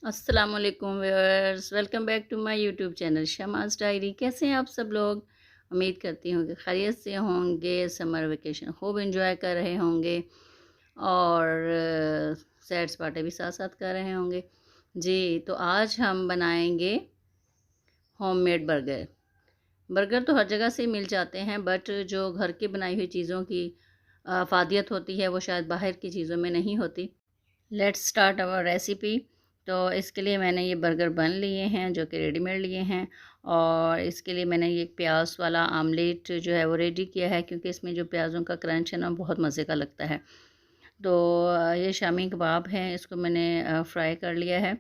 अस्सलामुअलैकुम viewers, welcome back to my YouTube channel Shamas diary. कैसे हैं आप सब लोग? उम्मीद करती हूँ कि खैरियत से होंगे। समर वेकेशन खूब एंजॉय कर रहे होंगे और सैर सपाटे भी साथ साथ कर रहे होंगे। जी, तो आज हम बनाएंगे होममेड बर्गर। बर्गर तो हर जगह से मिल जाते हैं, बट जो घर की बनाई हुई चीज़ों की अफादियत होती है वो शायद बाहर की चीज़ों में नहीं होती। Let's start our recipe. तो इसके लिए मैंने ये बर्गर बन लिए हैं जो कि रेडीमेड लिए हैं, और इसके लिए मैंने ये प्याज वाला आमलेट जो है वो रेडी किया है, क्योंकि इसमें जो प्याज़ों का क्रंच है ना बहुत मज़े का लगता है। तो ये शामी कबाब हैं, इसको मैंने फ्राई कर लिया है,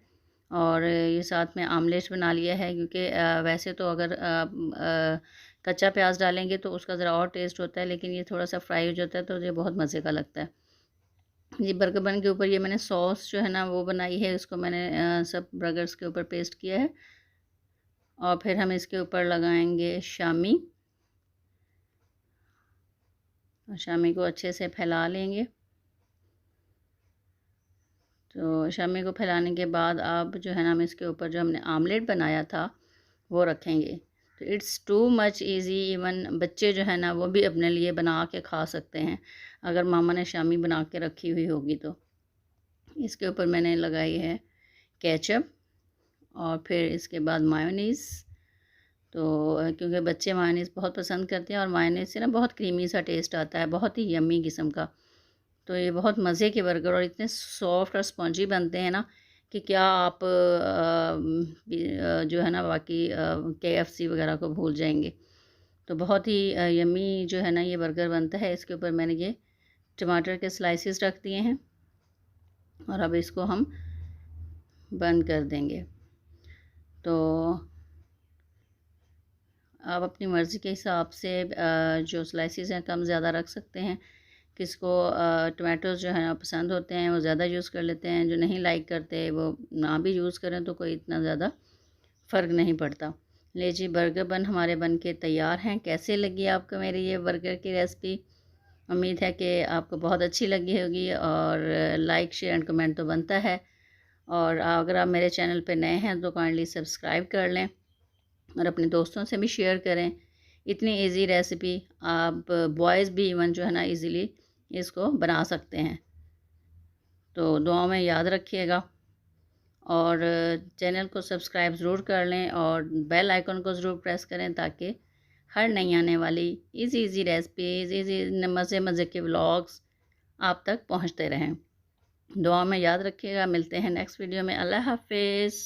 और ये साथ में आमलेट बना लिया है, क्योंकि वैसे तो अगर कच्चा प्याज डालेंगे तो उसका ज़रा और टेस्ट होता है, लेकिन ये थोड़ा सा फ्राई हो जाता है तो ये बहुत मज़े का लगता है। जी, बर्गर बन के ऊपर ये मैंने सॉस जो है ना वो बनाई है, इसको मैंने सब बर्गर्स के ऊपर पेस्ट किया है, और फिर हम इसके ऊपर लगाएंगे शामी, और शामी को अच्छे से फैला लेंगे। तो शामी को फैलाने के बाद अब जो है ना हम इसके ऊपर जो हमने आमलेट बनाया था वो रखेंगे। तो it's too much easy, even बच्चे जो है ना वो भी अपने लिए बना के खा सकते हैं अगर मामा ने शामी बना के रखी हुई होगी तो। इसके ऊपर मैंने लगाई है केचप, और फिर इसके बाद मायोनीज़। तो क्योंकि बच्चे मायोनीज़ बहुत पसंद करते हैं, और मायोनीज़ से ना बहुत क्रीमी सा टेस्ट आता है, बहुत ही यम्मी किस्म का। तो ये बहुत मज़े के बर्गर और इतने सॉफ्ट और स्पॉन्जी बनते हैं ना कि क्या आप जो है ना बाकी KFC वगैरह को भूल जाएंगे। तो बहुत ही यम्मी जो है ना ये बर्गर बनता है। इसके ऊपर मैंने ये टमाटर के स्लाइसेस रख दिए हैं, और अब इसको हम बंद कर देंगे। तो आप अपनी मर्ज़ी के हिसाब से जो स्लाइसेस हैं कम ज़्यादा रख सकते हैं। किसको टमाटोज़ जो है पसंद होते हैं वो ज़्यादा यूज़ कर लेते हैं, जो नहीं लाइक करते वो ना भी यूज़ करें तो कोई इतना ज़्यादा फ़र्क नहीं पड़ता। ले जी, बर्गर बन हमारे बन के तैयार हैं। कैसे लगी आपको मेरी ये बर्गर की रेसिपी? उम्मीद है कि आपको बहुत अच्छी लगी होगी, और लाइक शेयर एंड कमेंट तो बनता है। और अगर आप मेरे चैनल पे नए हैं तो काइंडली सब्सक्राइब कर लें, और अपने दोस्तों से भी शेयर करें। इतनी इजी रेसिपी आप बॉयज़ भी इवन जो है ना इजीली इसको बना सकते हैं। तो दुआ में याद रखिएगा, और चैनल को सब्सक्राइब ज़रूर कर लें, और बेल आइकन को ज़रूर प्रेस करें, ताकि हर नई आने वाली इजी इजी रेसिपीज़, इजी मज़े मज़े के व्लॉग्स आप तक पहुंचते रहें। दुआ में याद रखिएगा। मिलते हैं नेक्स्ट वीडियो में। अल्लाह हाफिज़।